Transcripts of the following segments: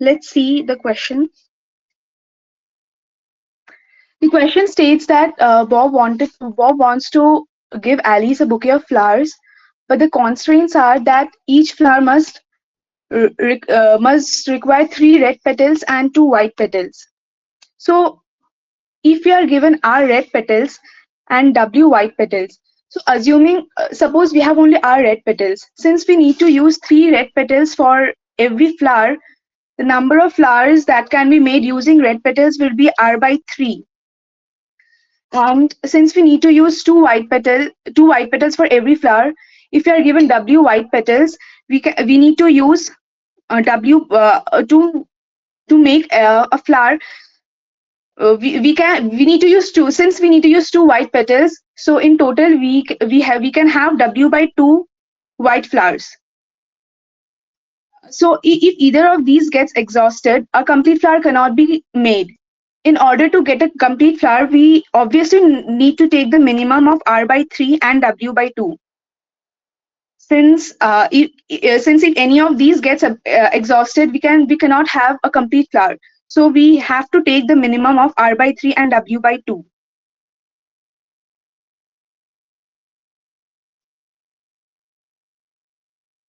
Let's see the question. The question states that Bob wants to give Alice a bouquet of flowers, but the constraints are that each flower must require three red petals and two white petals. So if we are given R red petals and W white petals, so assuming suppose we have only R red petals, since we need to use three red petals for every flower, the number of flowers that can be made using red petals will be R by 3. And since we need to use two white petals for every flower, if we are given W white petals, we need to use W to make a flower. We need to use two, since we need to use two white petals. So in total, we can have W by 2 white flowers. So if either of these gets exhausted, a complete flower cannot be made. In order to get a complete flower, we obviously need to take the minimum of R by 3 and W by 2. Since if any of these gets exhausted, we cannot have a complete flower. So we have to take the minimum of R by 3 and W by 2.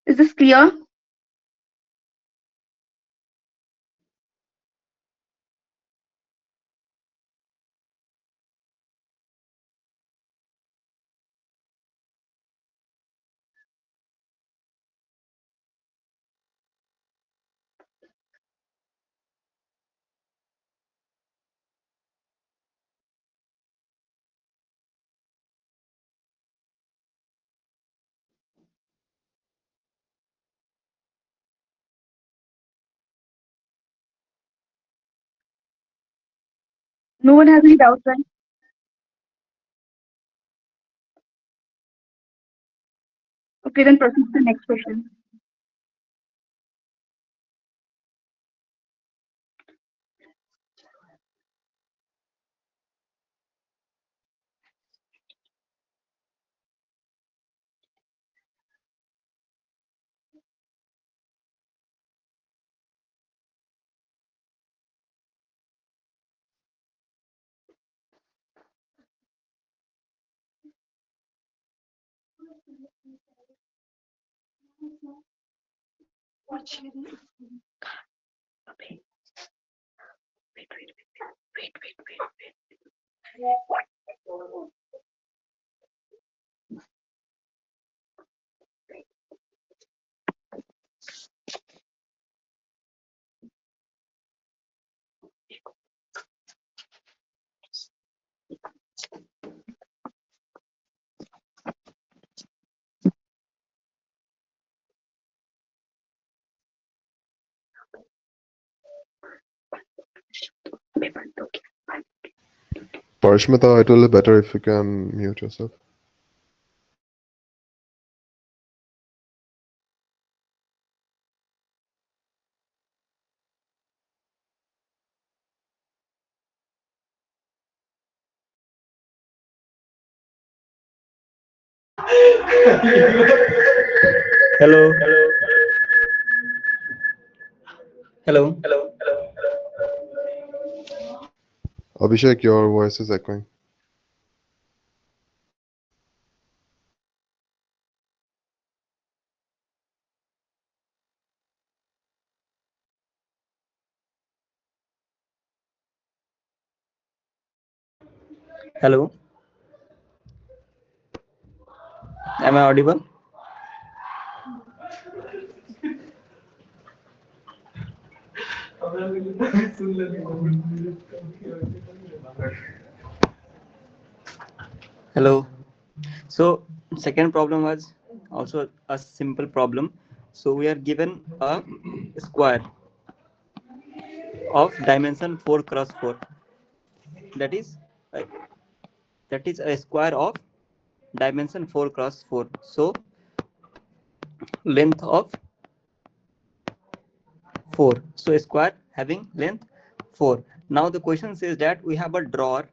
Is this clear? No one has any doubts, right? Okay, then proceed to the next question. Parishmita, it will be better if you can mute yourself. Hello, hello. Abhishek, your voice is echoing. Hello. Am I audible? Hello. So second problem was also a simple problem. So we are given a square of dimension 4 cross 4. That is a, that is a square of dimension 4 cross 4. So length of 4. So a square having length 4. Now the question says that we have a drawer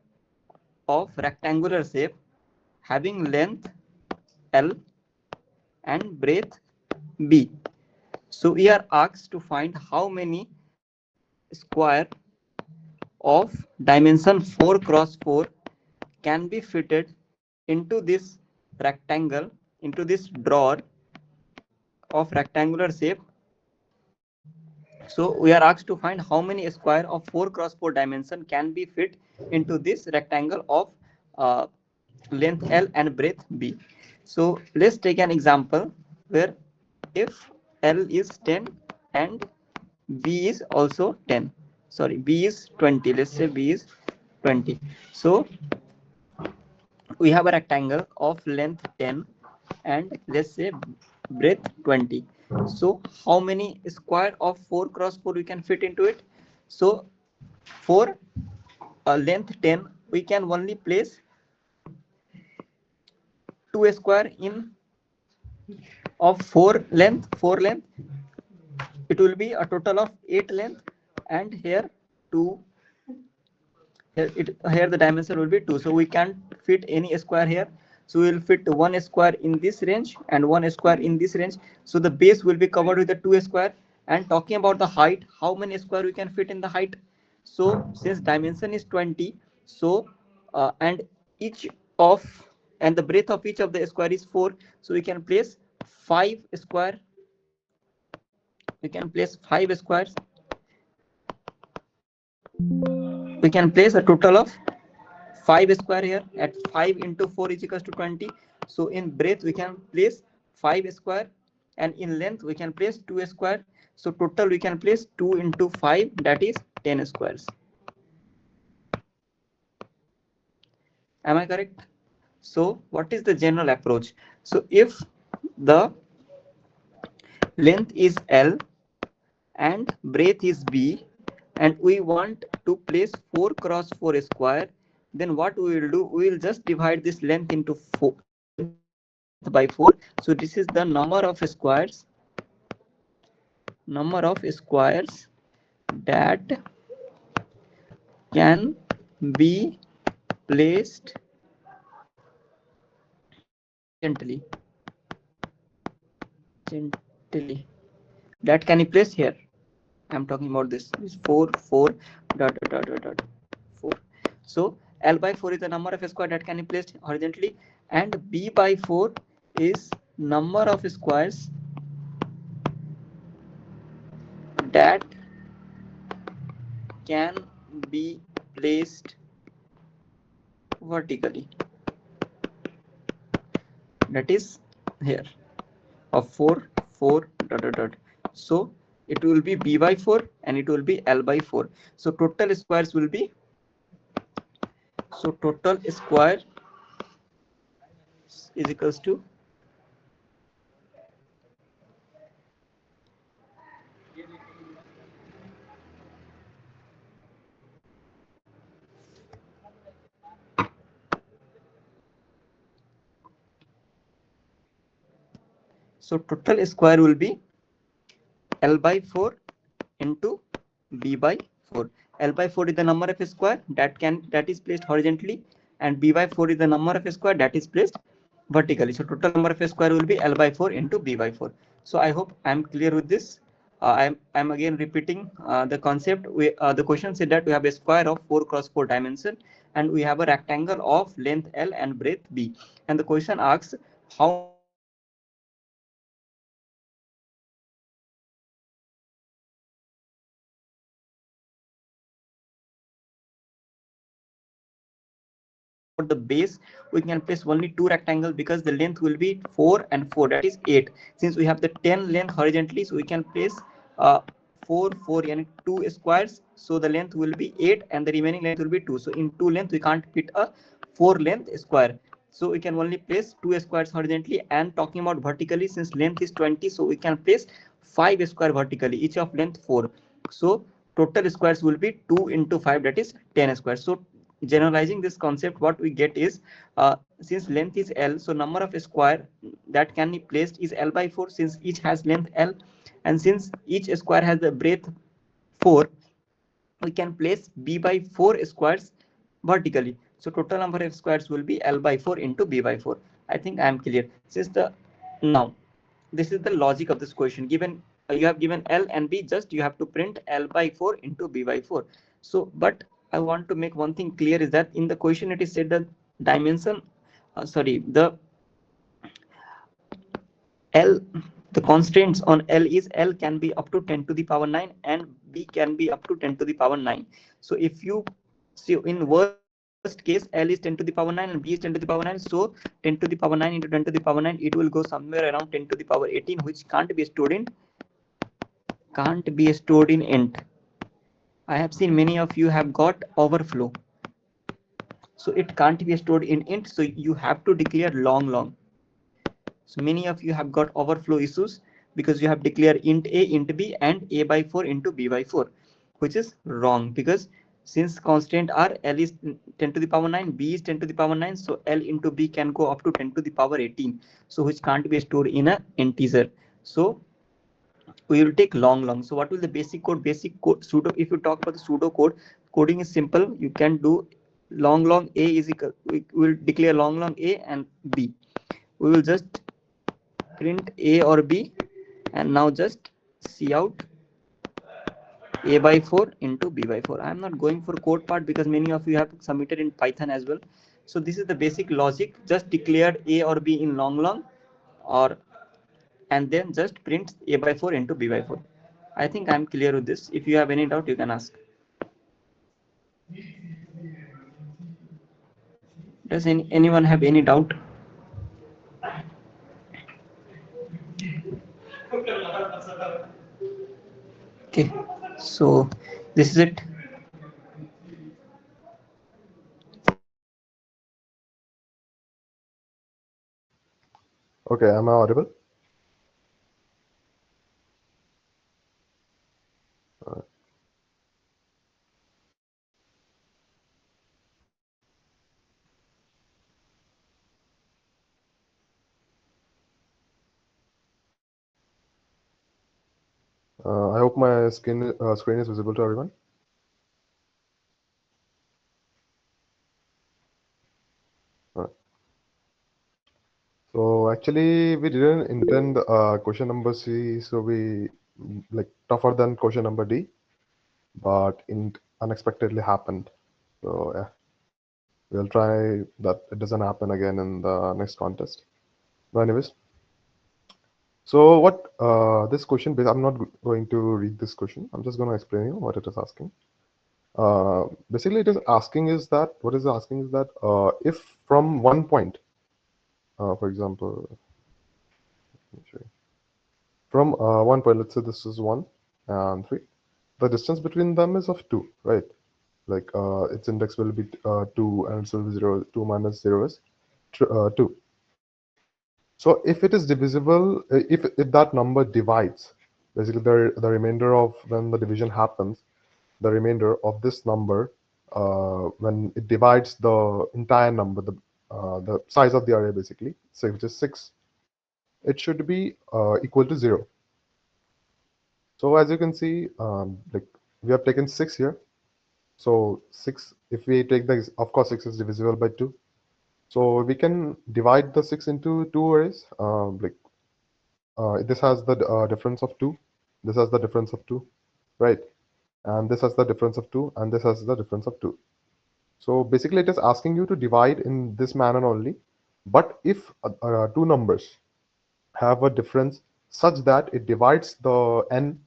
of rectangular shape having length L and breadth B. So we are asked to find how many square of dimension 4 cross 4 can be fitted into this rectangle, into this drawer of rectangular shape. So we are asked to find how many square of 4 cross 4 dimension can be fit into this rectangle of uh, length L and breadth B. So let's take an example where if L is 10 and B is also 10. Sorry, B is 20. Let's say B is 20. So we have a rectangle of length 10 and let's say breadth 20. So how many square of 4 cross 4 we can fit into it? So for length 10 we can only place 2 square in of 4 length. It will be a total of 8 length, and here 2, here the dimension will be 2, so we can't fit any square here. So we will fit one square in this range and one square in this range, so the base will be covered with the 2 square. And talking about the height, how many square we can fit in the height? So since dimension is 20, so and each of and the breadth of each of the square is 4, so we can place 5 square. We can place 5 squares. We can place a total of 5 square here. At 5 into 4 is equals to 20. So in breadth we can place 5 square, and in length we can place 2 square. So total we can place 2 into 5, that is 10 squares. Am I correct? So what is the general approach? So if the length is L and breadth is B, and we want to place 4 cross 4 square, then what we will do, we will just divide this length into 4, length by 4. So this is the number of squares that can be placed horizontally, horizontally, that can be placed here. I'm talking about this is 4 4 dot dot dot dot, dot 4. So L by 4 is the number of square that can be placed horizontally, and B by 4 is number of squares that can be placed vertically, that is here of 4 4 dot dot dot. So it will be B by 4 and it will be L by 4. So total squares will be, so total square is equals to, so total square will be L by 4 into B by 4. L by 4 is the number of square that is placed horizontally, and B by 4 is the number of square that is placed vertically. So total number of square will be L by 4 into B by 4. So I hope I'm clear with this. I'm again repeating the concept. The question said that we have a square of 4 cross 4 dimension, and we have a rectangle of length L and breadth B. And the question asks how many square of 4 cross 4 dimension can be placed horizontally. So we have to talking about the base, we can place only 2 rectangles because the length will be 4 and 4, that is 8. Since we have the 10 length horizontally, so we can place 4 4 and 2 squares, so the length will be 8 and the remaining length will be 2. So in 2 length we can't fit a 4 length square, so we can only place 2 squares horizontally. And talking about vertically, since length is 20, so we can place 5 square vertically, each of length 4. So total squares will be 2 into 5, that is 10 squares. So generalizing this concept, what we get is, since length is L, so number of square that can be placed is L by 4, since each has length L, and since each square has the breadth 4, we can place B by 4 squares vertically. So total number of squares will be L by 4 into B by 4. I think I am clear. Since the now this is the logic of this question. Given you have given L and B, just you have to print L by 4 into B by 4. So but I want to make one thing clear is that in the question it is said that dimension sorry the L, the constraints on L is L can be up to 10 to the power 9 and B can be up to 10 to the power 9. So if you see in worst case L is 10 to the power 9 and B is 10 to the power 9, so 10 to the power 9 into 10 to the power 9, it will go somewhere around 10 to the power 18, which can't be stored in int. I have seen many of you have got overflow, so it can't be stored in int, so you have to declare long. So many of you have got overflow issues because you have declared int a, int b, and a by 4 into b by 4, which is wrong because since constant are L is 10 to the power 9, B is 10 to the power 9, so L into B can go up to 10 to the power 18, so which can't be stored in a integer. So we will take long. So what will the basic code? Basic code pseudo. If you talk about the pseudo code, coding is simple. You can do long a is equal. We will declare long a and b. We will just print a or b, and now just see out a by 4 into b by 4. I am not going for code part because many of you have submitted in Python as well. So this is the basic logic. Just declared a or b in long or and then just print a by 4 into b by 4. I think I'm clear with this. If you have any doubt, you can ask. Does anyone have any doubt? Okay, so this is it. Okay, am I audible? Uh, I hope my screen is visible to everyone. Uh, so actually, we didn't intend question number C, so we like tougher than question number D, but it unexpectedly happened. So yeah, we'll try that it doesn't happen again in the next contest. But anyways, so what this question, I'm not going to read this question. I'm just going to explain you what it is asking. Basically, it is asking is that what is asking is that if from one point, for example, let me show you. From one point, let's say this is 1 and 3, the distance between them is of 2, right? Like its index will be 2 and it will be 0. 2 minus 0 is 2. So if it is divisible, if that number divides, basically the remainder of when the division happens, the remainder of this number, when it divides the entire number, the size of the array basically, say which is 6, it should be equal to 0. So as you can see, like we have taken 6 here. So 6, if we take the, of course 6 is divisible by 2. So we can divide the 6 into 2 arrays. Like this has the difference of 2. This has the difference of 2, right? And this has the difference of 2, and this has the difference of 2. So basically, it is asking you to divide in this manner only. But if two numbers have a difference such that it divides the n,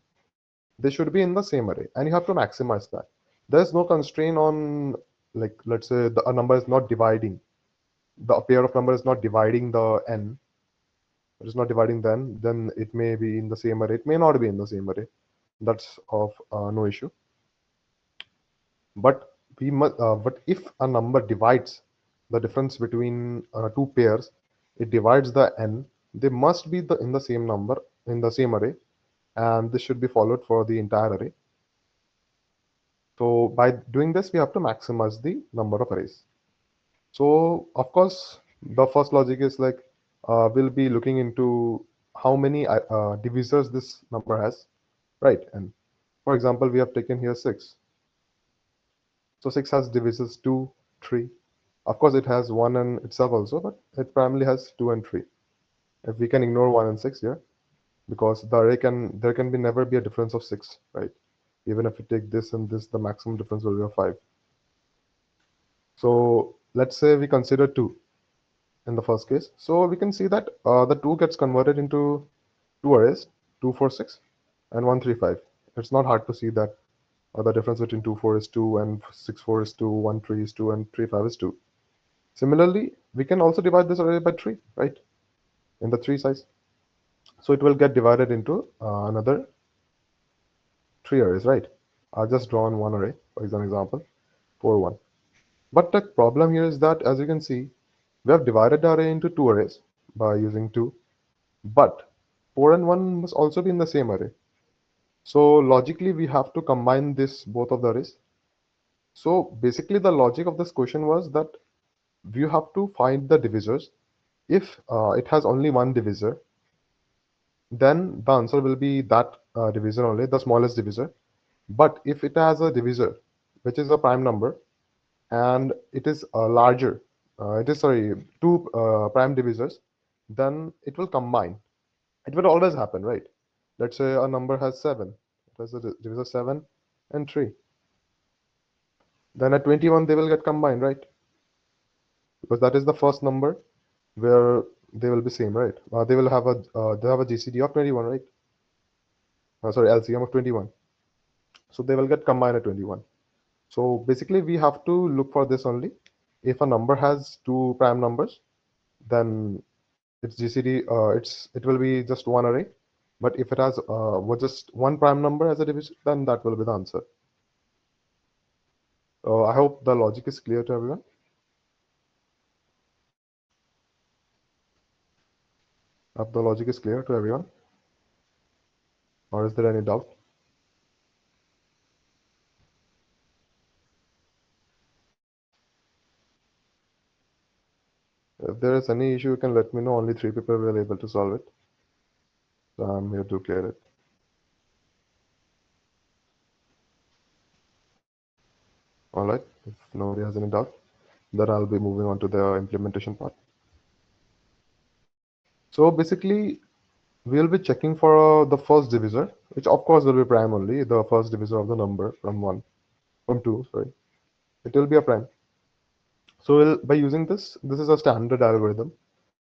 they should be in the same array, and you have to maximize that. There's no constraint on, like, let's say a number is not dividing, the pair of number is not dividing the n, it is not dividing then it may be in the same array, it may not be in the same array. That's of no issue. But but if a number divides the difference between two pairs, it divides the n, they must be in the same number, in the same array, and this should be followed for the entire array. So by doing this, we have to maximize the number of arrays. So of course, the first logic is like we'll be looking into how many divisors this number has, right? And for example, we have taken here 6. So 6 has divisors 2, 3. Of course, it has 1 and itself also, but it primarily has 2 and 3. If we can ignore 1 and 6 here. because the array can there can be never be a difference of 6, right? Even if you take this and this, the maximum difference will be of 5. So let's say we consider 2 in the first case. So we can see that the 2 gets converted into two arrays, 246 and 135. It's not hard to see that the difference between 24 is 2 and 64 is 2, 13 is 2 and 35 is 2. Similarly, we can also divide this array by 3, right? In the 3 size. So it will get divided into another 3 arrays, right? I've just drawn one array, for example, 4, 1. But the problem here is that, as you can see, we have divided the array into two arrays by using 2, but 4 and 1 must also be in the same array. So logically, we have to combine this both of the arrays. So basically, the logic of this question was that you have to find the divisors. If it has only one divisor, then the answer will be that divisor only, the smallest divisor. But if it has a divisor, which is a prime number, and it is larger, it is sorry, two prime divisors, then it will combine. It will always happen, right? Let's say a number has 7. It has a divisor 7 and 3. Then at 21 they will get combined, right? Because that is the first number where they will be same, right? They have a GCD of 21, right? Sorry, LCM of 21. So they will get combined at 21. So basically we have to look for this only. If a number has two prime numbers, then its GCD it will be just one array. But if it has just one prime number as a division, then that will be the answer. I hope the logic is clear to everyone. I hope the logic is clear to everyone. Or is there any doubt? If there is any issue, you can let me know. Only 3 people were able to solve it. So I'm here to clear it. Alright, if nobody has any doubt, then I'll be moving on to the implementation part. So basically, we'll be checking for the first divisor, which of course will be prime only, the first divisor of the number from 2, sorry. It will be a prime. So by using this is a standard algorithm.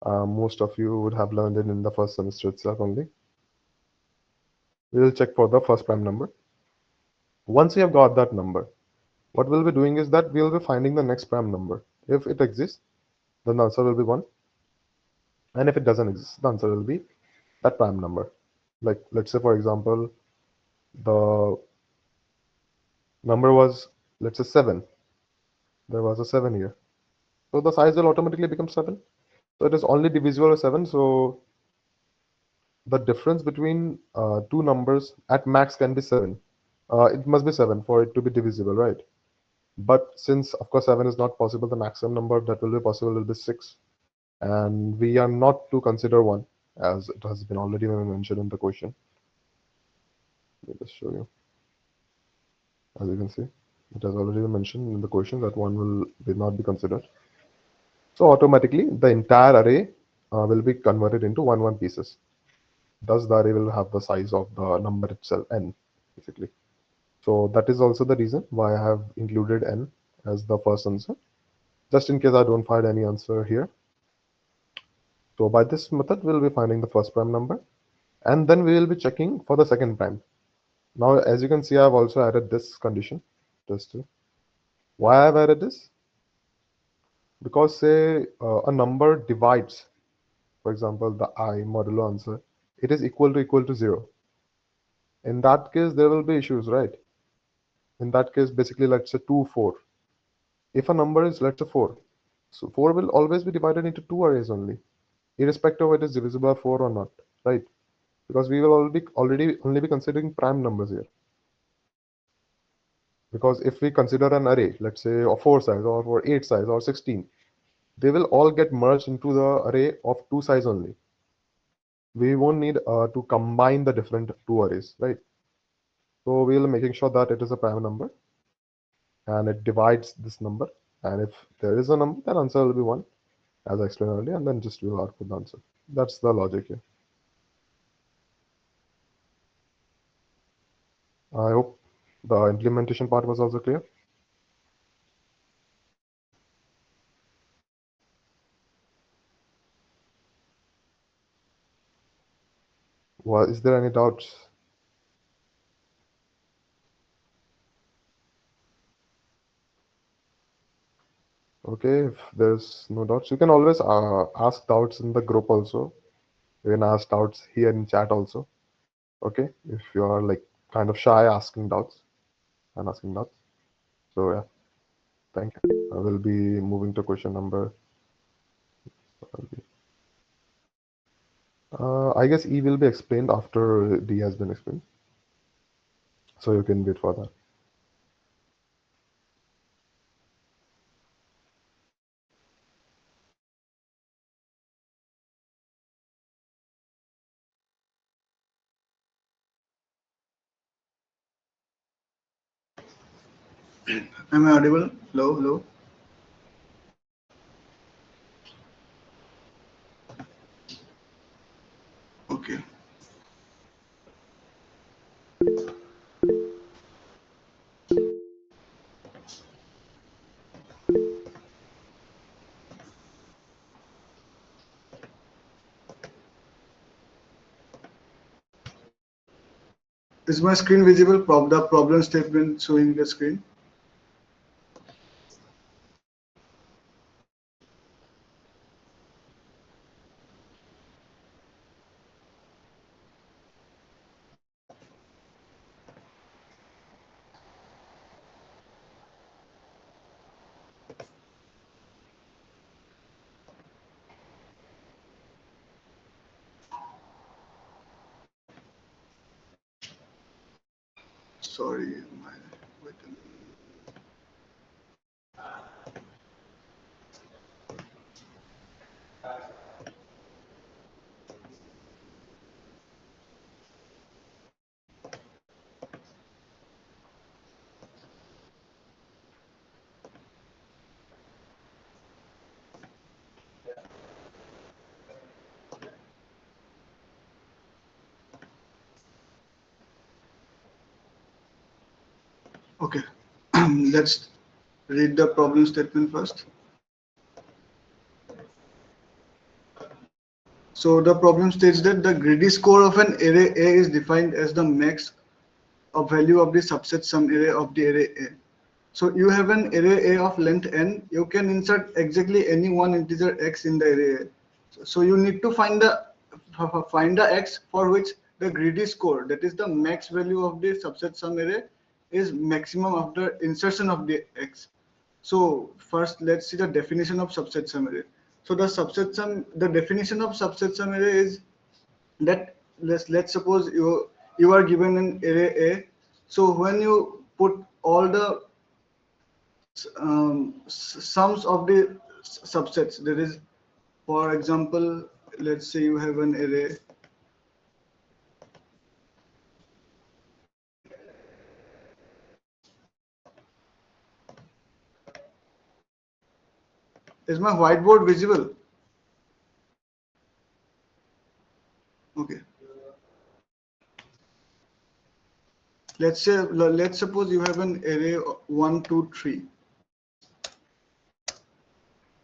Most of you would have learned it in the first semester itself only. We'll check for the first prime number. Once we have got that number, what we'll be doing is that we'll be finding the next prime number. If it exists, then the answer will be 1. And if it doesn't exist, the answer will be that prime number. Like, let's say, for example, the number was, let's say, 7. There was a 7 here. So the size will automatically become 7. So it is only divisible by 7. So the difference between two numbers at max can be 7. It must be 7 for it to be divisible, right? But since, of course, 7 is not possible, the maximum number that will be possible will be 6. And we are not to consider 1, as it has been already mentioned in the question. Let me just show you. As you can see, it has already been mentioned in the question that 1 will not be considered. So automatically, the entire array will be converted into 1 pieces. Thus, the array will have the size of the number itself, n, basically. So that is also the reason why I have included n as the first answer, just in case I don't find any answer here. So by this method, we'll be finding the first prime number, and then we will be checking for the second prime. Now, as you can see, I've also added this condition. Why I've added this? Because say a number divides, for example, the I modulo answer, it is equal to 0. In that case, there will be issues, right? In that case, basically, let's say 2, 4. If a number is, let's say, 4, so 4 will always be divided into two arrays only, irrespective of it is divisible by 4 or not, right? Because we will already only be considering prime numbers here. Because if we consider an array, let's say of 4 size or for 8 size or 16, they will all get merged into the array of 2 size only. We won't need to combine the different two arrays, right? So we'll making sure that it is a prime number and it divides this number. And if there is a number, then answer will be 1, as I explained earlier, and then just we'll output the answer. That's the logic here. I hope the implementation part was also clear. Is there any doubts? Okay, if there's no doubts, you can always ask doubts in the group also. You can ask doubts here in chat also. Okay, if you are like kind of shy asking doubts and asking doubts. So yeah, thank you. I will be moving to question number. I guess E will be explained after D has been explained. So you can wait for that. Am I audible? Hello, hello. Okay. Is my screen visible? The problem statement showing the screen. Sorry, wait a minute. Okay, let's read the problem statement first. So the problem states that the greedy score of an array A is defined as the max of value of the subset sum array of the array A. So you have an array A of length n. You can insert exactly any one integer x in the array A. So you need to find the x for which the greedy score, that is the max value of the subset sum array, is maximum after insertion of the x. So first let's see the definition of subset sum array. So the definition of subset sum array is that let's suppose you are given an array A. So when you put all the sums of the subsets, that is, for example, let's say you have an array. Is my whiteboard visible? Okay. Let's suppose you have an array 1, 2, 3.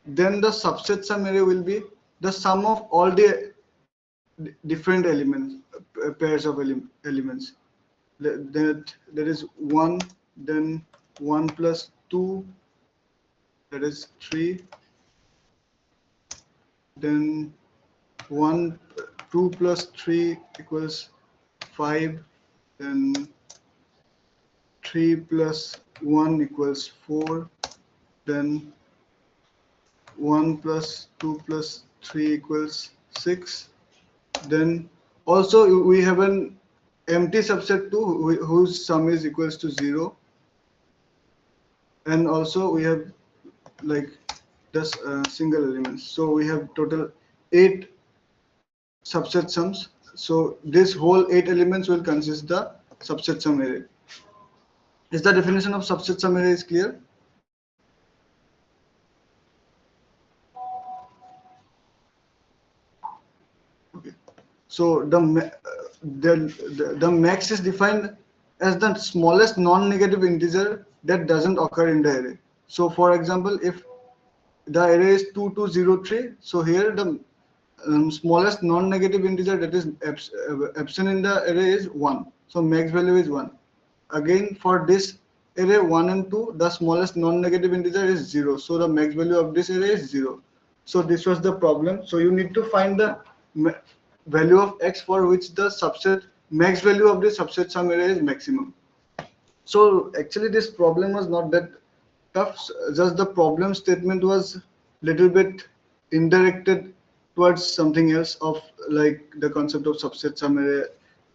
Then the subset sum array will be the sum of all the different elements, pairs of elements. That there is 1, then 1 plus 2, that is 3, then 1 2 plus 3 equals 5, then 3 plus 1 equals 4, then 1 plus 2 plus 3 equals 6. Then also we have an empty subset too, whose sum is equals to 0. And also we have like this single elements. So we have total 8 subset sums. So this whole 8 elements will consist the subset sum array. Is the definition of subset sum array is clear? Okay. So the max is defined as the smallest non-negative integer that doesn't occur in the array. So for example, if the array is 2203, so here the smallest non-negative integer that is absent in the array is 1. So max value is 1. Again, for this array 1 and 2, the smallest non-negative integer is 0. So the max value of this array is 0. So this was the problem. So you need to find the value of x for which the subset max value of the subset sum array is maximum. So actually this problem was not that tough, just the problem statement was little bit indirected towards something else of like the concept of subset sum array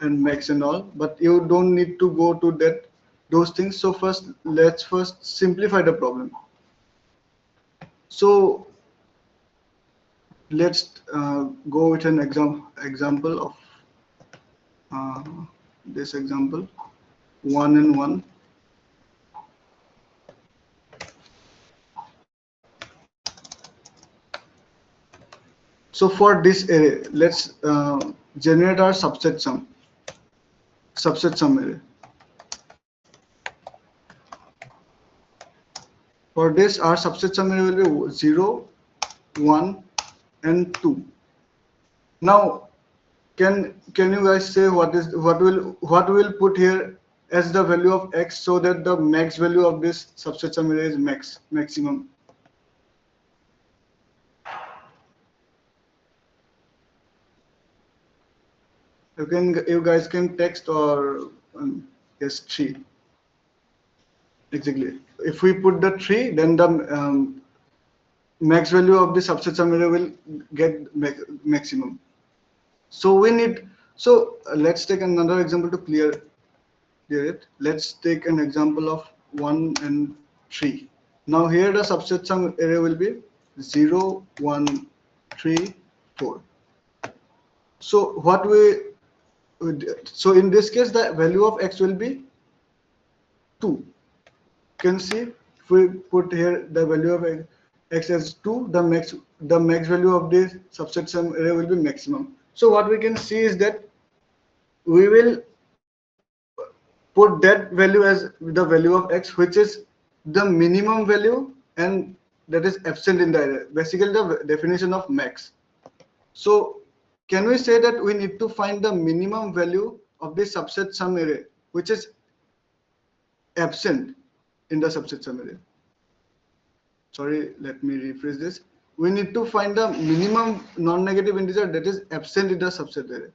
and max and all, but you don't need to go to that those things. So first let's first simplify the problem. So let's go with an example of uh, this example 1 and 1. So for this array, let's generate our subset sum array. For this, our subset sum array will be 0, 1, and 2. Now, can you guys say what will put here as the value of x so that the max value of this subset sum array is maximum? You guys can text or yes 3 exactly. If we put the 3, then the max value of the subset sum array will get maximum. So we need, so let's take another example to clear it. Let's take an example of 1 and 3. Now here the subset sum array will be 0, 1, 3, 4. So what so in this case the value of x will be 2. You can see if we put here the value of x as 2, the max value of this subset sum array will be maximum. So what we can see is that we will put that value as the value of x, which is the minimum value and that is absent in the array. Basically the definition of max. So can we say that we need to find the minimum value of the subset sum array which is absent in the subset sum array? Sorry, let me rephrase this. We need to find the minimum non-negative integer that is absent in the subset array.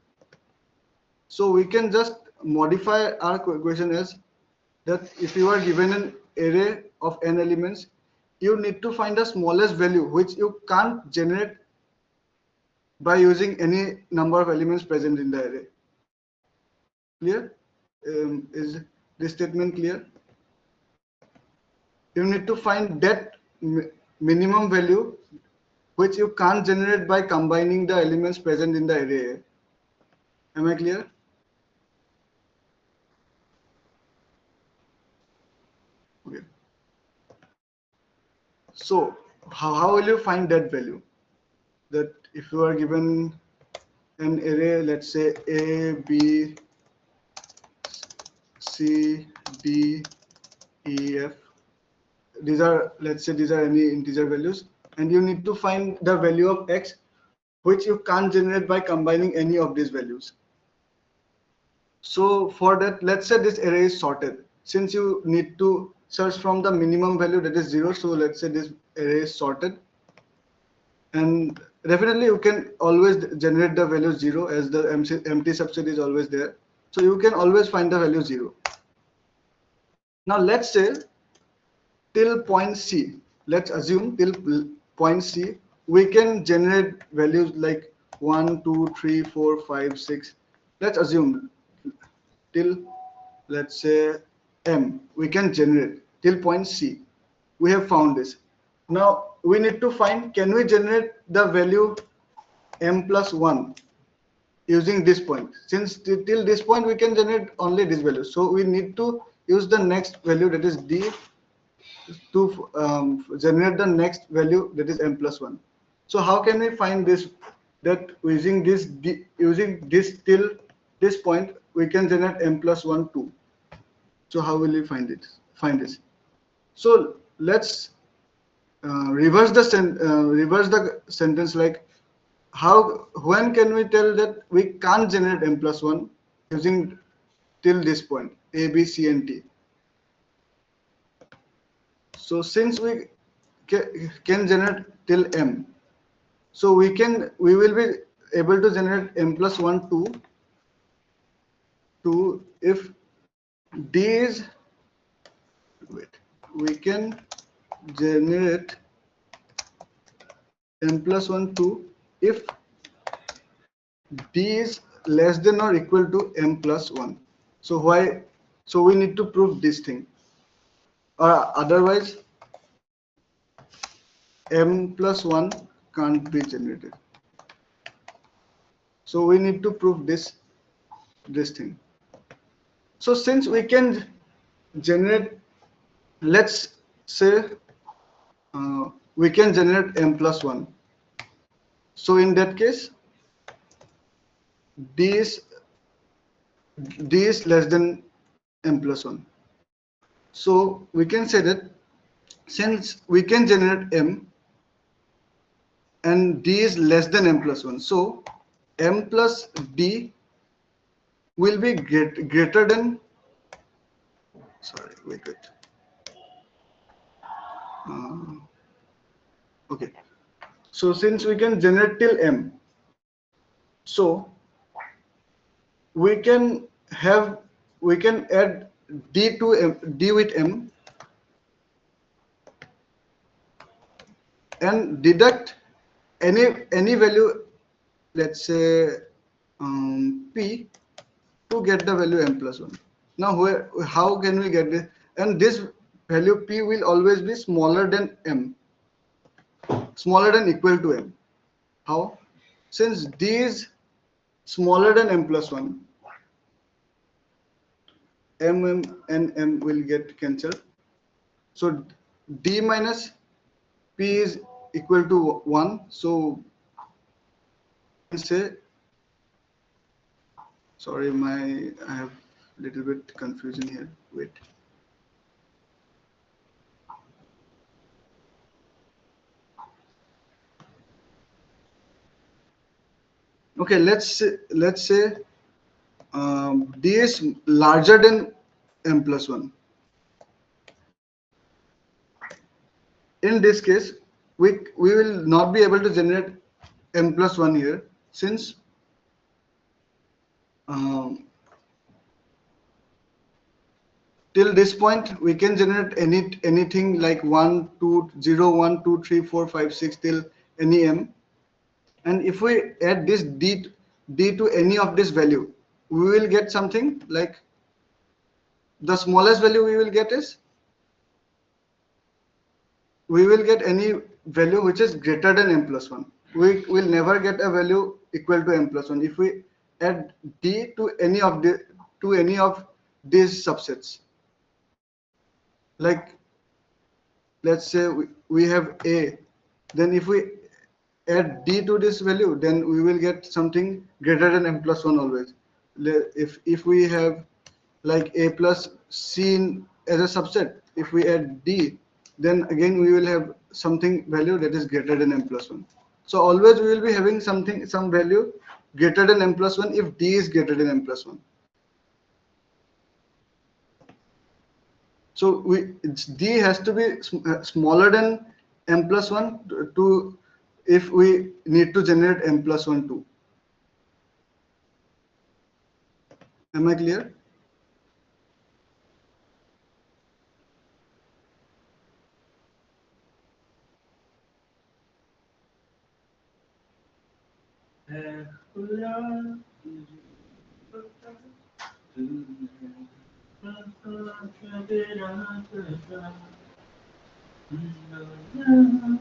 So we can just modify our equation as that if you are given an array of n elements, you need to find the smallest value which you can't generate by using any number of elements present in the array. Clear? Is this statement clear? You need to find that minimum value which you can't generate by combining the elements present in the array. Am I clear? Okay. So how will you find that value? That if you are given an array, let's say A, B, C, D, E, F. These are, let's say these are any integer values, and you need to find the value of x which you can't generate by combining any of these values. So for that, let's say this array is sorted. Since you need to search from the minimum value that is 0, so let's say this array is sorted, and definitely you can always generate the value 0 as the empty subset is always there. So you can always find the value 0. Now let's say till point C, let's assume till point C, we can generate values like 1, 2, 3, 4, 5, 6. Let's assume till, let's say M, we can generate till point C. We have found this. Now we need to find, can we generate the value M plus 1 using this point? Since till this point we can generate only this value. So we need to use the next value, that is D, to generate the next value, that is M plus 1. So how can we find this? That using this till this point we can generate M plus 1 too. So how will you find it? Find this. So let's reverse the sentence, like how, when can we tell that we can't generate m plus 1 using till this point a, b, c and t. So since we can generate till m, so we will be able to generate m plus 1 2 if d is, wait, we can generate m plus 1 2 if d is less than or equal to m plus 1. So why? So we need to prove this thing, or otherwise m plus 1 can't be generated. So we need to prove this thing. So since we can generate, let's say we can generate m plus 1. So in that case, d is less than m plus 1. So we can say that since we can generate m and d is less than m plus 1, so m plus d will be greater than, sorry, wait. Uh, okay. So since we can generate till m, so we can have, we can add d to m, d with m, and deduct any value, let's say p, to get the value m plus 1. Now how can we get this? And this value p will always be smaller than m, smaller than equal to m. How? Since d is smaller than m plus 1, m and m will get cancelled. So d minus p is equal to 1. So we can say, sorry, I have little bit confusion here. Wait. Okay, let's say d is larger than m plus 1. In this case, we will not be able to generate m plus 1 here, since um, till this point we can generate anything like 1 2 0 1 2 3 4 5 6 till any m. And if we add this d to any of this value, we will get something like, the smallest value we will get is, we will get any value which is greater than m plus 1. We will never get a value equal to m plus 1 if we add d to any of these subsets. Like, let's say we have a, then if we add d to this value, then we will get something greater than m plus 1 always. If we have like a plus c as a subset, if we add d, then again we will have something value that is greater than m plus 1. So always we will be having some value greater than m plus 1 if d is greater than m plus 1. So d has to be smaller than m plus 1 to, if we need to generate m plus 1 too. Am I clear?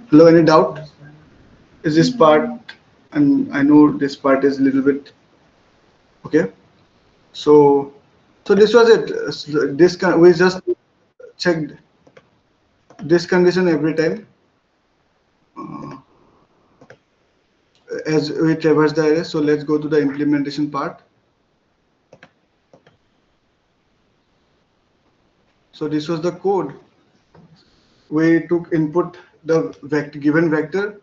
Hello, any doubt? Is this part, and I know this part is a little bit okay. So this was it. We just checked this condition every time uh, as we traverse the array. So let's go to the implementation part. So this was the code. We took input the given vector,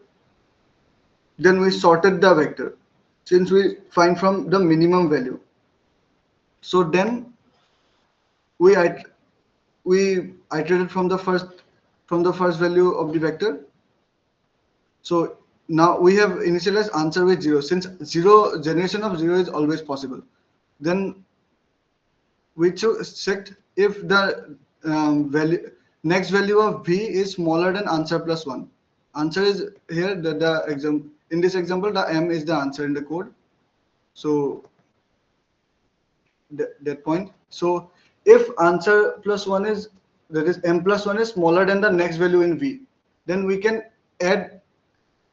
then we sorted the vector since we find from the minimum value. So then we we iterated from the first value of the vector. So now we have initialized answer with 0, since zero generation of 0 is always possible. Then we checked if the value next value of v is smaller than answer plus 1. Answer is here, the exam in this example the m is the answer in the code. So that point. So if answer plus 1 is, that is m plus 1 is smaller than the next value in v, then we can add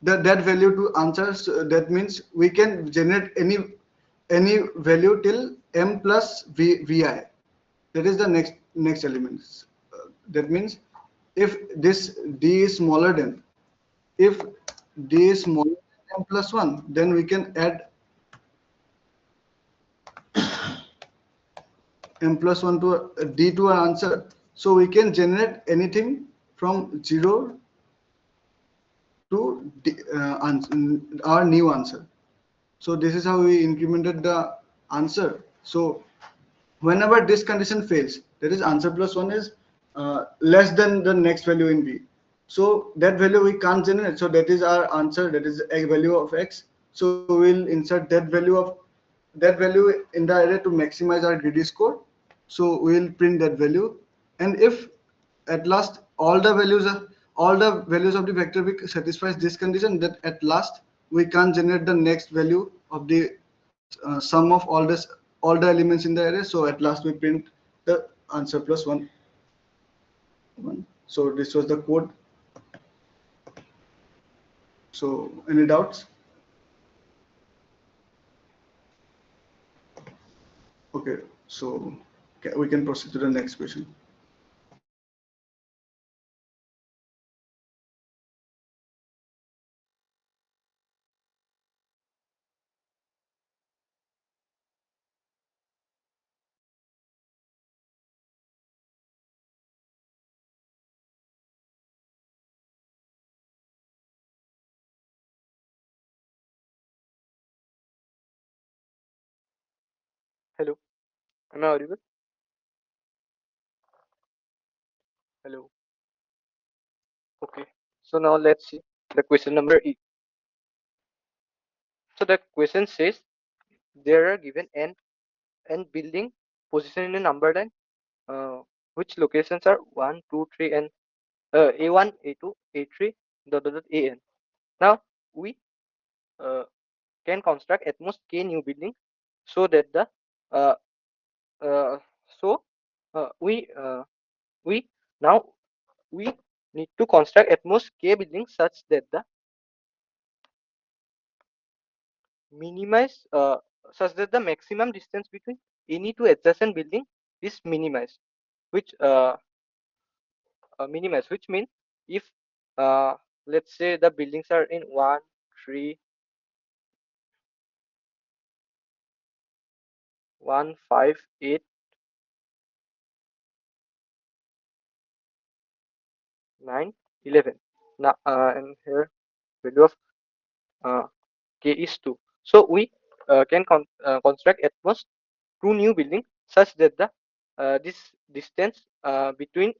that value to answer. So that means we can generate any value till m plus vi. That is the next element. That means if this d is smaller than, if d is smaller than m plus 1, then we can add m plus 1 to d to our answer. So we can generate anything from 0 to our new answer. So this is how we incremented the answer. So whenever this condition fails, that is answer plus 1 is less than the next value in b, so that value we can't generate. So that is our answer, that is a value of x. So we'll insert that value in the array to maximize our greedy score. So we'll print that value. And if at last all the values of the vector v satisfies this condition, that at last we can generate the next value of the sum of all the elements in the array. So at last we print the answer plus 1. So this was the code. So any doubts? Okay, so we can proceed to the next question. Hello, am I audible? Hello. Okay. So now let's see the question number E. So the question says there are given n building position in a number line, which locations are 1, 2, 3, and A1, A2, A3, an. Now we uh, can construct at most k new building so that the uh, uh, so we we now we need to construct at most k buildings such that the minimize such that the maximum distance between any two adjacent building is minimized, which which means if uh, let's say the buildings are in 1, 3, 1, 5, 8, 9, 11. Now and here value of uh, k is 2. So we can construct at most two new buildings such that the this distance between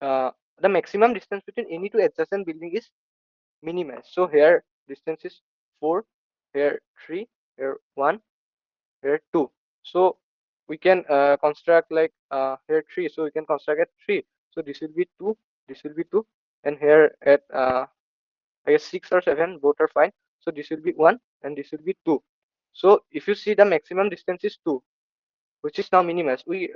uh, the maximum distance between any two adjacent building is minimized. So here distance is 4, here 3, here 1, here 2. So we can construct like here 3. So we can construct at 3. So this will be 2, this will be 2, and here at I guess 6 or 7, both are fine. So this will be 1 and this will be 2. So if you see, the maximum distance is 2, which is now minimized. We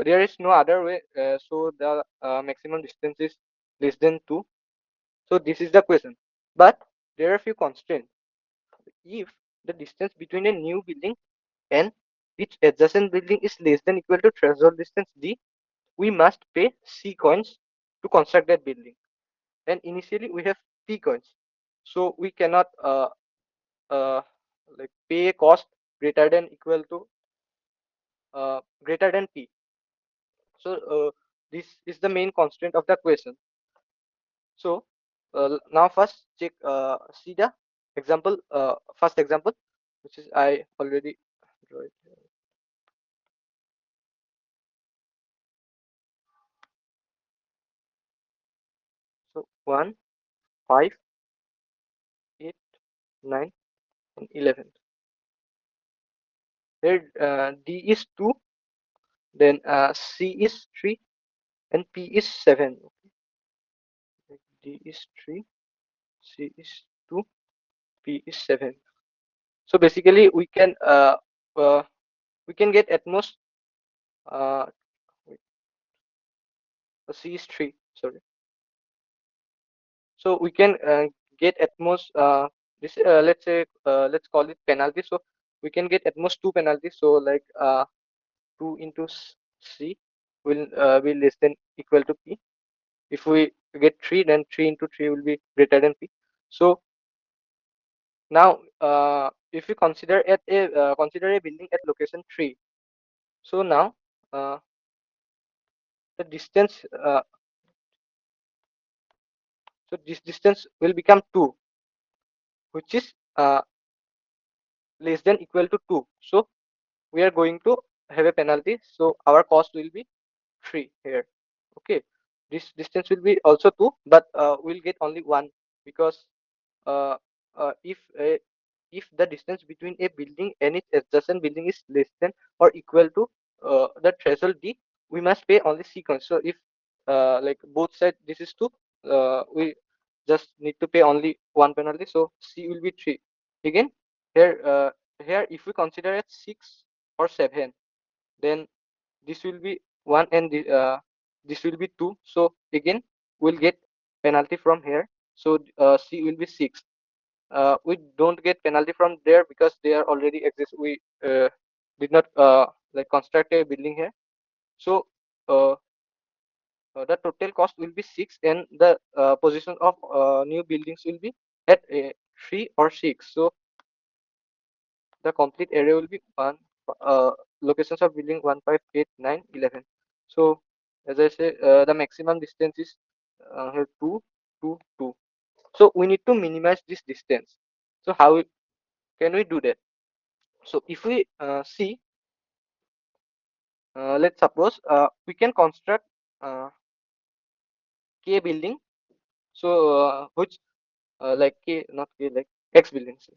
there is no other way. So the maximum distance is less than 2. So this is the question. But there are a few constraints. If the distance between a new building and each adjacent building is less than equal to threshold distance d, we must pay c coins to construct that building. And initially we have t coins, so we cannot uh, like pay a cost greater than equal to greater than p. So this is the main constraint of the question. So now first check, see the example, first example, which is I already draw it. So 1, 5, 8, 9, and 11. Here D is 2, then C is 3, and P is 7. Okay. D is 3, C is 2, P is 7. So basically uh, we can get at most uh, wait, C is 3. Sorry. So we can get at most this let's say let's call it penalty. So we can get at most two penalties. So like 2 into C will less than equal to P. If we get 3, then 3 into 3 will be greater than P. So now if we consider a building at location 3, so now uh, the distance so this distance will become 2, which is less than equal to 2. So we are going to have a penalty, so our cost will be 3 here. Okay, this distance will be also 2, but we'll get only 1, because uh, if the distance between a building and its adjacent building is less than or equal to the threshold D, we must pay only C coins. So if like both sides this is 2, we just need to pay only 1 penalty, so C will be 3. Again here here if we consider it 6 or 7, then this will be 1, and this will be 2. So again we'll get penalty from here. So C will be 6. We don't get penalty from there because they are already exist. We did not like construct a building here. So uh, the total cost will be 6, and the position of new buildings will be at 3 or 6. So the complete area will be 1, uh, locations of building 1, 5, 8, 9, 11. So as I say, the maximum distance is here 2, 2, 2. So we need to minimize this distance. So how can we do that? So if we see, let's suppose we can construct K building. So which like K, not K, like X buildings,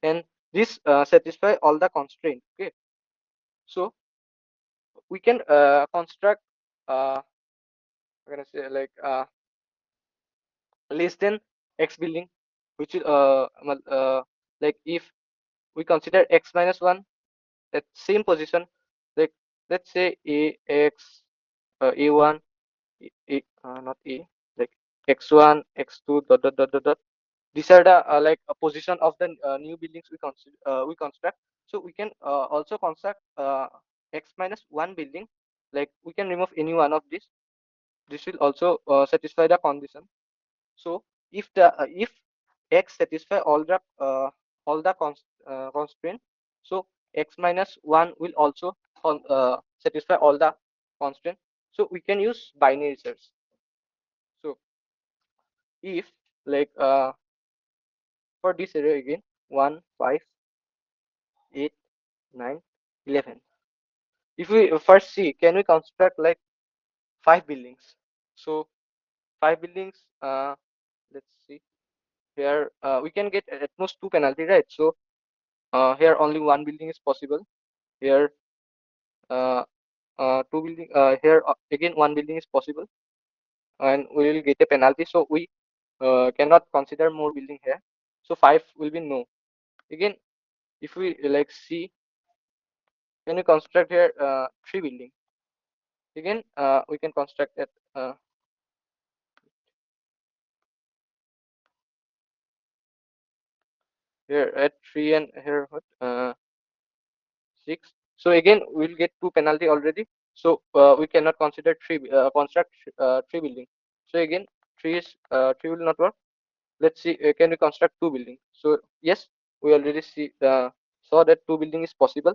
and this satisfy all the constraint. Okay, so we can construct I'm gonna say like less than X building, which is like if we consider X minus 1 at same position, like let's say AX A1 not A, like X1 X2 dot dot dot dot dot. These are the like a position of the new buildings we construct. So we can also construct X minus 1 building, like we can remove any one of these. This will also satisfy the condition. So if X satisfy all the constraint, so X minus 1 will also satisfy all the constraint. So we can use binary search. So if like for this area again 1, 5, 8, 9, 11. If we first see, can we construct like 5 buildings? So 5 buildings, let's see here, we can get at most 2 penalty, right? So here only 1 building is possible. Here uh, 2 building, here again 1 building is possible, and we will get a penalty. So we cannot consider more building here. So 5 will be no. Again, if we like see, can we construct here 3 building? Again we can construct at here at 3, and here what 6. So again we'll get 2 penalty already. So we cannot consider 3 construct 3 building. So again 3 will not work. Let's see, can we construct 2 building? So yes, we already saw that 2 building is possible.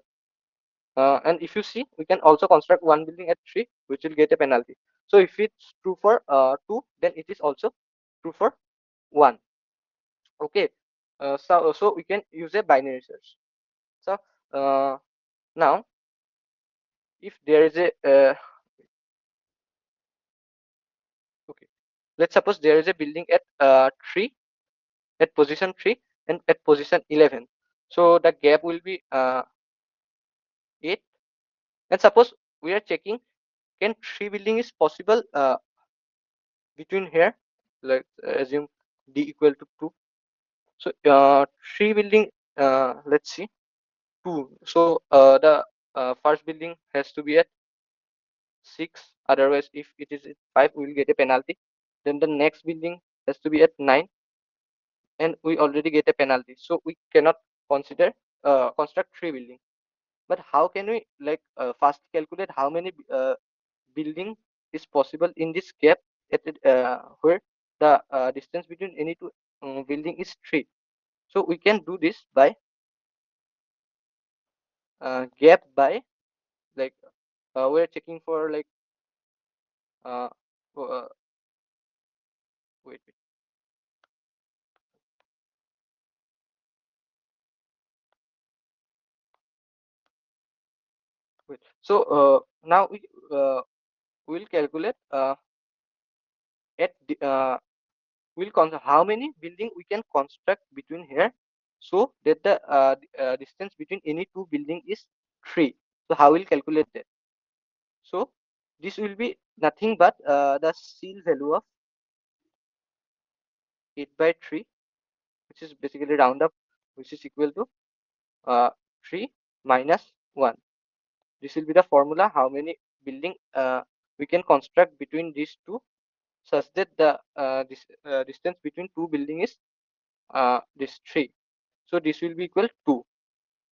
And if you see, we can also construct one building at 3, which will get a penalty. So if it's true for 2, then it is also true for 1. Okay. So we can use a binary search. So uh, now, if there is a okay, let's suppose there is a building at 3, at position 3, and at position 11. So the gap will be 8. And suppose we are checking, can 3 building is possible between here, like assume d equal to 2. So 3 building, let's see, 2. So the first building has to be at 6, otherwise if it is at 5 we will get a penalty. Then the next building has to be at 9, and we already get a penalty, so we cannot consider construct 3 building. But how can we like fast calculate how many building is possible in this gap at where the distance between any two building is 3? So we can do this by gap by, like we're checking for like uh, uh wait, wait. So now we will calculate at the, how many building we can construct between here, so that the distance between any two building is 3. So how we'll calculate that? So this will be nothing but the seal value of 8 by 3, which is basically round up, which is equal to uh, 3 minus 1. This will be the formula how many building we can construct between these two, such that the distance between two building is this 3. So this will be equal to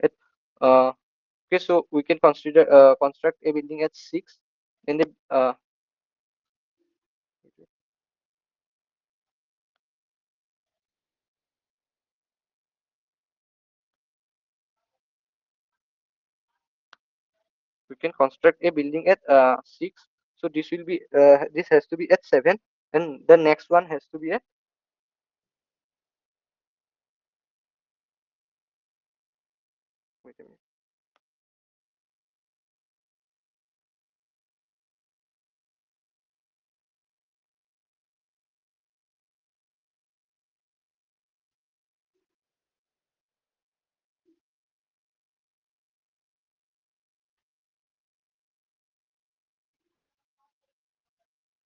at okay. So we can consider construct a building at 6, and the we can construct a building at 6. So this will be this has to be at 7, and the next one has to be at, wait a minute.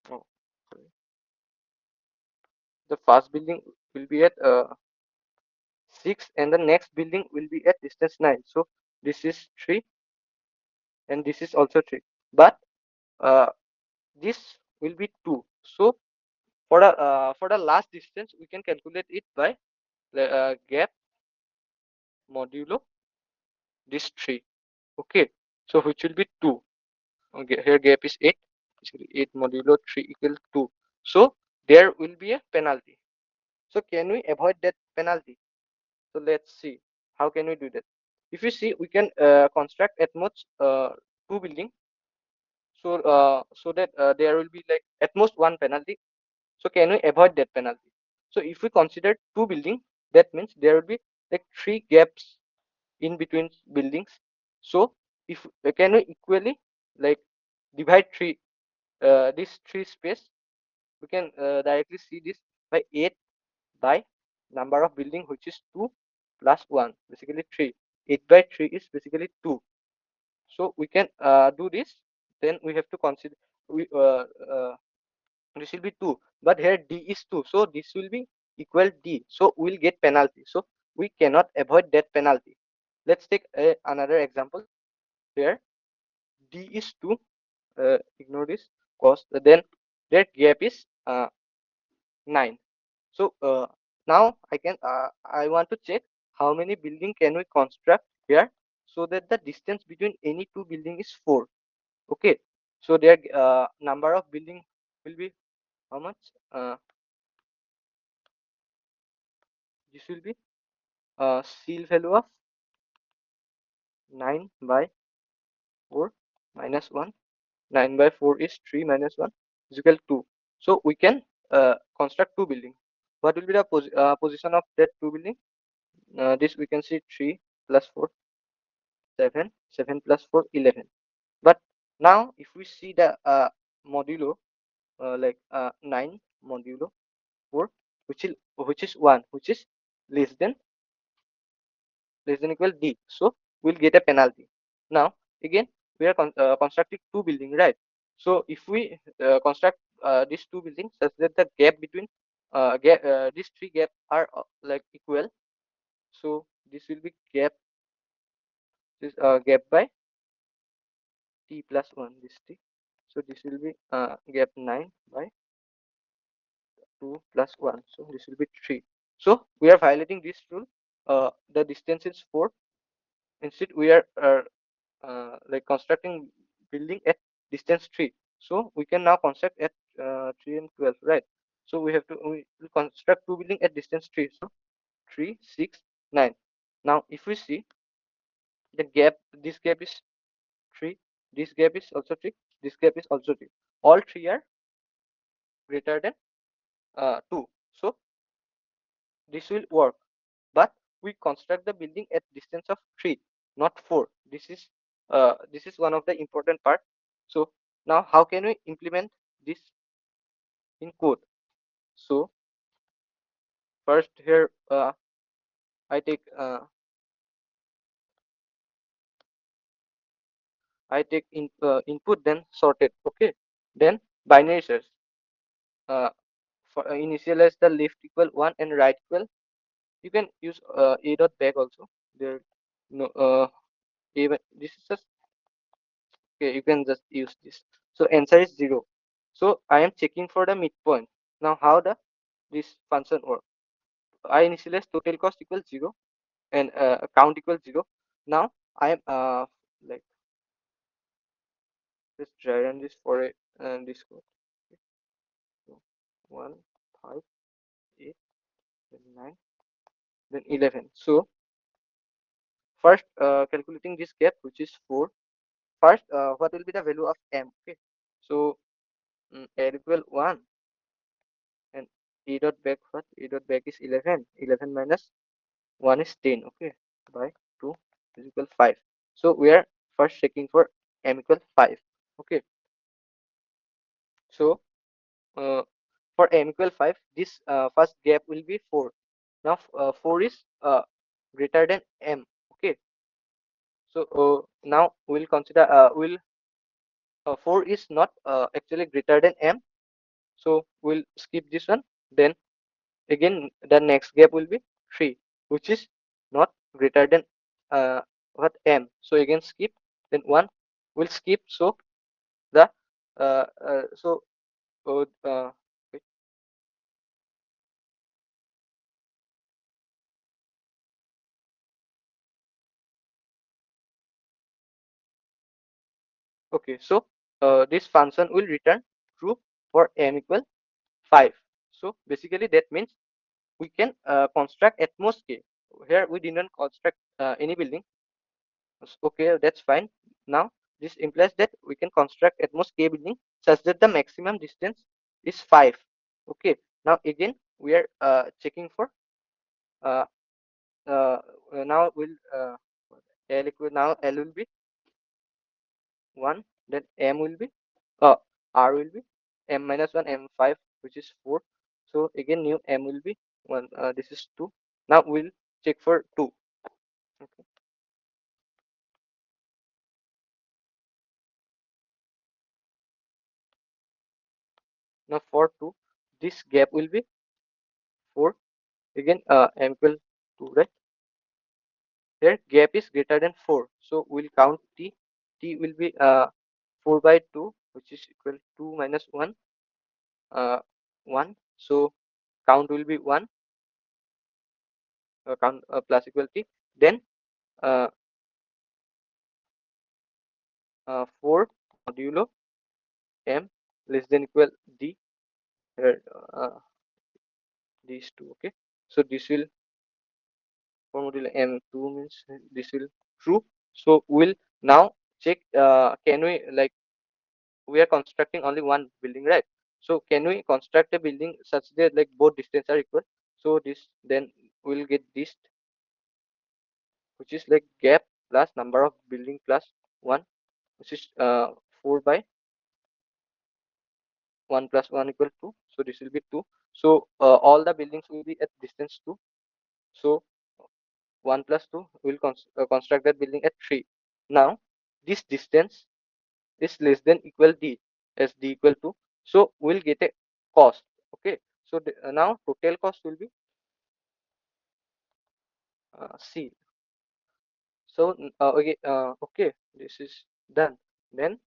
Oh, sorry. The first building will be at 6, and the next building will be at distance 9. So this is 3, and this is also 3. But uh, this will be 2. So for the last distance, we can calculate it by gap modulo this 3. Okay, so which will be 2. Okay, here gap is 8. Basically 8 modulo 3 equal 2. So there will be a penalty. So can we avoid that penalty? So let's see how can we do that. If you see, we can construct at most two building, so so that there will be like at most one penalty. So can we avoid that penalty? So if we consider two building, that means there will be like three gaps in between buildings. So if can we equally like divide three this three space, we can directly see this by 8 by number of building, which is 2 plus 1, basically 3. 8 by 3 is basically 2. So we can do this. Then we have to consider we this will be 2, but here d is 2, so this will be equal d, so we'll get penalty. So we cannot avoid that penalty. Let's take another example. Here d is 2, ignore this cos, then that gap is 9. So now I want to check how many building can we construct here, so that the distance between any two building is 4. Okay, so their number of building will be how much? This will be seal value of 9 by 4 minus 1. 9 by 4 is 3 minus 1 is equal to 2. So we can construct two buildings. What will be the position of that two building? This we can see 3 plus 4, 7, 7 plus 4, 11. But now if we see the modulo, 9 modulo 4, which is 1, which is less than equal D. So we'll get a penalty. Now again we are constructing two buildings, right? So if we construct these two buildings such that the gap between these three gaps are like equal, so this will be gap by T plus 1, this T. So this will be gap 9 by 2 plus 1. So this will be 3. So we are violating this rule. The distance is 4. Instead we are like constructing building at distance 3. So we can now construct at 3 and 12, right? So we will construct two building at distance 3. So 3, 6, 9. Now if we see the gap, this gap is 3, this gap is also 3, this gap is also 3. All three are greater than 2. So this will work. But we construct the building at distance of 3, not 4. This is one of the important part. So now how can we implement this in code? So first here I take input, then sorted. Okay, then binary search. uh, Initialize the left equal 1 and right equal. You can use a dot back also. There no even this is just okay. You can just use this. So answer is 0. So I am checking for the midpoint. Now how the this function work? I initialize total cost equals 0 and count equals 0. Now I am like just try run this for a this code. Okay. So 1, 5, 8, then 9, then 11. So first calculating this gap, which is 4. First what will be the value of m? Okay, so n equal 1 and e dot back, what e dot back is 11. 11 minus 1 is 10. Okay, by 2 is equal 5. So we are first checking for m equal 5. Okay, so uh, for m equal 5, this first gap will be 4. Now 4 is greater than m. Okay, so now we'll consider will 4 is not actually greater than m, so we'll skip this one. Then again the next gap will be 3, which is not greater than what m, so again skip. Then 1 will skip. So the so wait. Okay, so this function will return true for m equal 5. So basically that means we can construct at most k. Here we didn't construct any building. Okay, that's fine. Now this implies that we can construct at most k building such that the maximum distance is 5. Okay, now again we are checking for uh, uh, now will l equal, now l will be 1, then m will be uh, r will be m minus 1 m5, which is 4. So again new m will be 1, this is 2. Now we'll check for 2. Okay, now for 2 this gap will be 4. Again m equal 2, right? Here gap is greater than 4, so we'll count t. T will be 4 by 2, which is equal 2 minus 1, 1. So count will be 1, count plus equal t. Then uh, 4 modulo m less than equal d. Here these two. Okay, so this will, for modulo m 2 means this will true. So we'll now check, can we like, we are constructing only one building, right? So can we construct a building such that like both distance are equal? So this, then we'll get this, which is like gap plus number of building plus 1, which is 4 by 1 plus 1 equal 2. So this will be 2. So all the buildings will be at distance 2. So 1 plus 2 will construct that building at 3. Now this distance is less than equal d, as d equal to, so we'll get a cost. Okay, so now total cost will be c. So okay, okay, this is done. Then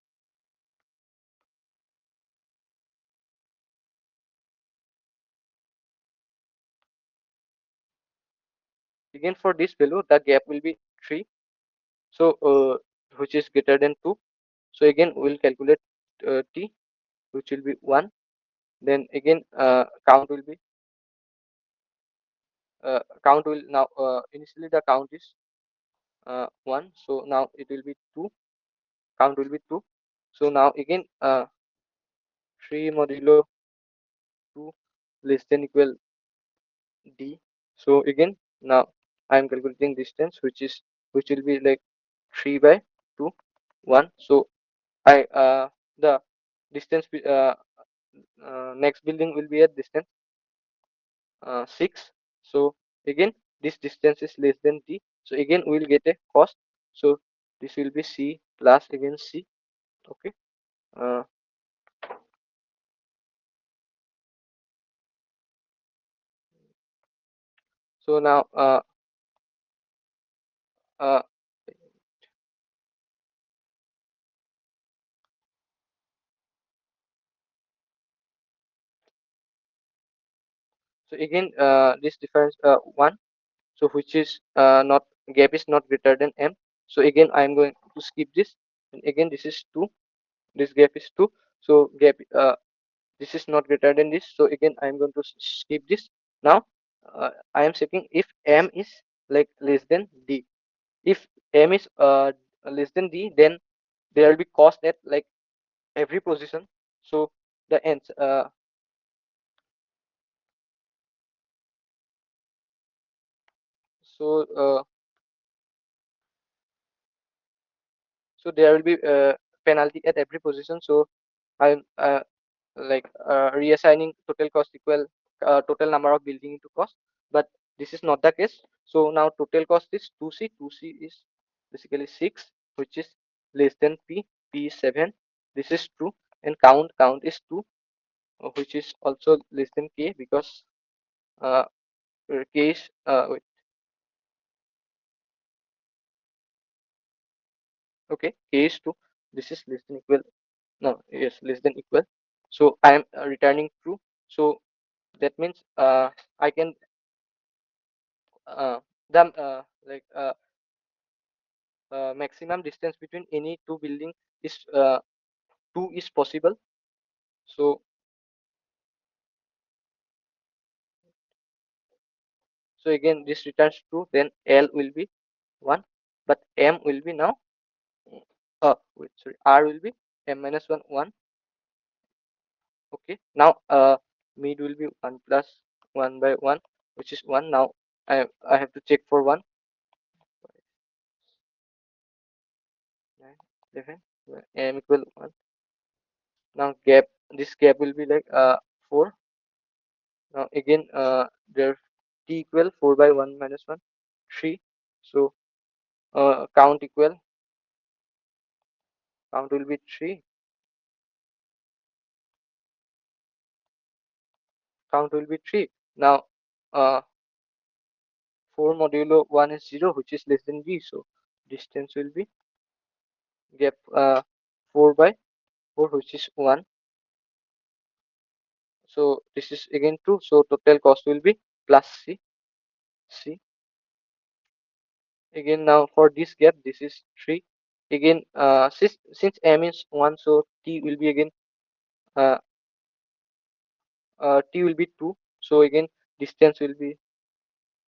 again for this value the gap will be 3. So which is greater than 2. So again we'll calculate t, which will be 1. Then again count will now, initially the count is 1, so now it will be 2, count will be 2. So now again 3 modulo 2 less than equal d. So again now I am calculating distance, which will be like 3 by 2 1. So I the distance next building will be at distance 6. So again this distance is less than d, so again we will get a cost. So this will be c plus again c. Okay, uh, so now uh, so again this difference 1, so which is not, gap is not greater than m. So again I am going to skip this, and again this is 2, this gap is 2. So gap, this is not greater than this, so again I am going to skip this. Now I am checking if m is like less than d. If m is less than d, then there will be cost at like every position. So the ends so so there will be penalty at every position. So I'm like reassigning total cost equal total number of building into cost, but this is not the case. So now total cost is 2c, 2c is basically 6, which is less than p, p is 7, this is true. And count is 2, which is also less than k, because uh, k is wait, okay, k is 2, this is less than equal, no, yes, less than equal. So I am returning true. So that means I can the like maximum distance between any two building is 2 is possible. So so again this returns true, then L will be 1, but M will be now wait, sorry, R will be M minus 1 1. Okay, now mid will be 1 plus 1 by 1, which is 1. Now I have to check for 1. 9 11 M equal 1. Now gap, this gap will be like 4. Now again there t equal 4 by 1 minus 1 3. So count equal, count will be 3, count will be 3. Now 4 modulo 1 is 0, which is less than b. So distance will be gap 4 by 4, which is 1. So this is again true. So total cost will be plus c. Again now for this gap, this is 3. Again since m is 1, so t will be again uh, t will be 2. So again distance will be,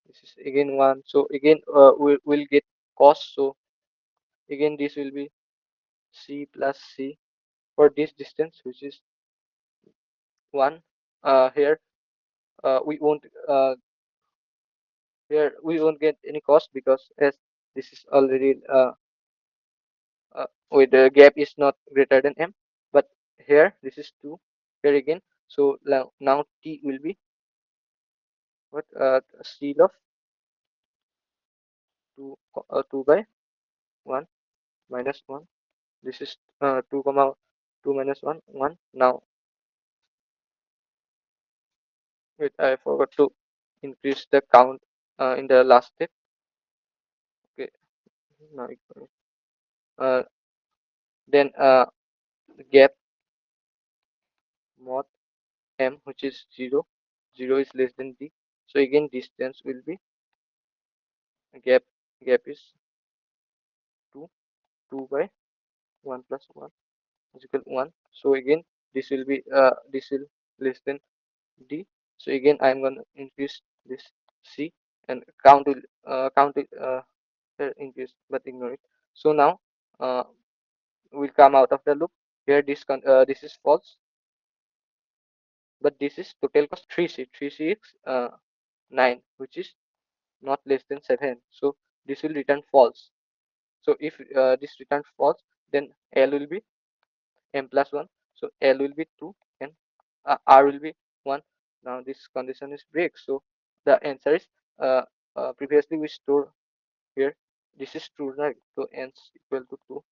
this is again 1. So again we'll get cost. So again this will be C plus C for this distance, which is 1. Here we won't get any cost because as this is already with the gap is not greater than m, but here this is 2 here again. So now t will be what C of 2 2 by 1 minus 1. This is 2 comma 2 minus 1 1. Now wait, I forgot to increase the count in the last step. Okay, now uh, then gap mod m, which is 0, 0 is less than d. So again distance will be gap is 2 2 by 1 plus 1 is equal to 1. So again this will less than d. So again I'm going to increase this c and count it increase, but ignore it. So now uh, we'll come out of the loop. Here this is false, but this is total cost 3c. 3c is 9, which is not less than 7. So this will return false. So if this returns false, then L will be m plus 1. So L will be 2 and R will be 1. Now this condition is break. So the answer is uh, previously we store here. This is true, right? So n is equal to 2.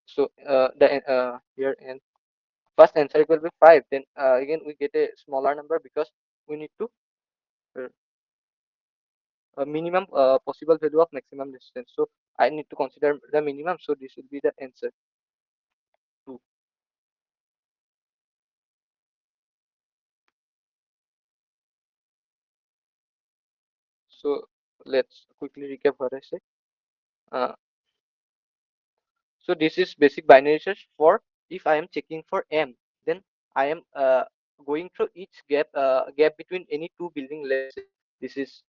So the here n first answer equal to 5. Then again we get a smaller number because we need to uh, a minimum possible value of maximum distance. So I need to consider the minimum. So this will be the answer 2. So let's quickly recap what I said. Uh, so this is basic binary search for if I am checking for m, then I am going through each gap between any two building. Let's say this is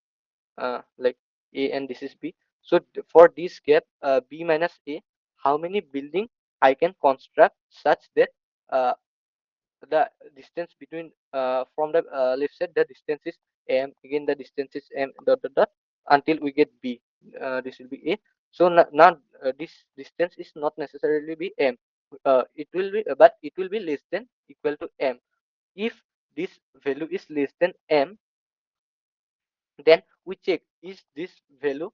like A and this is B. So for this gap B minus A, how many building I can construct such that uh, the distance between from the left side the distance is m, again the distance is m dot dot dot until we get B. This will be A. So now this distance is not necessarily be m. It will be but it will be less than equal to m. If this value is less than m, then we check is this value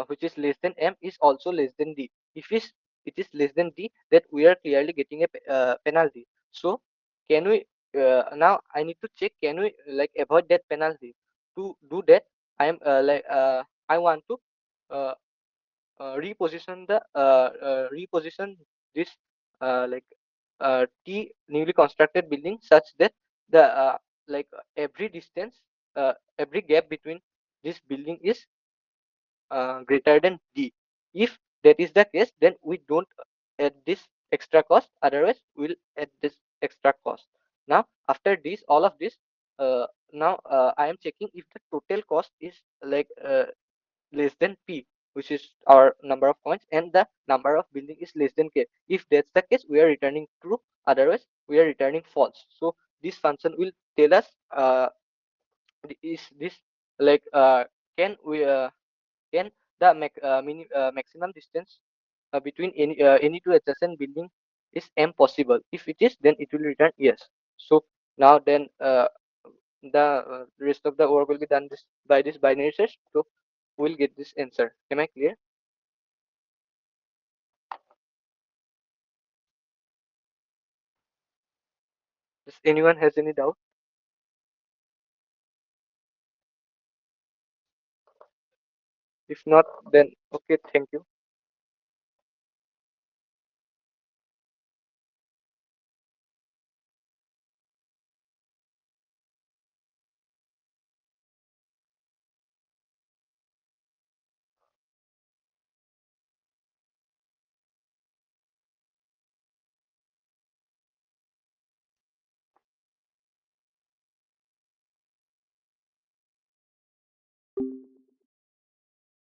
which is less than m is also less than d. If it is less than d, that we are clearly getting a penalty. So can we now I need to check, can we like avoid that penalty? To do that, I am I want to uh, reposition this like t newly constructed building such that the every distance every gap between this building is greater than d. If that is the case, then we don't add this extra cost. Otherwise, we'll add this extra cost. Now, after this, all of this, now I am checking if the total cost is less than p, which is our number of coins, and the number of building is less than k. If that's the case, we are returning true. Otherwise, we are returning false. So this function will tell us is this like can we can the maximum distance between any two adjacent building is m possible. If it is, then it will return yes. So now then the rest of the work will be done this by this binary search. So we'll get this answer. Am I clear? Does anyone has any doubt? If not, then okay, thank you.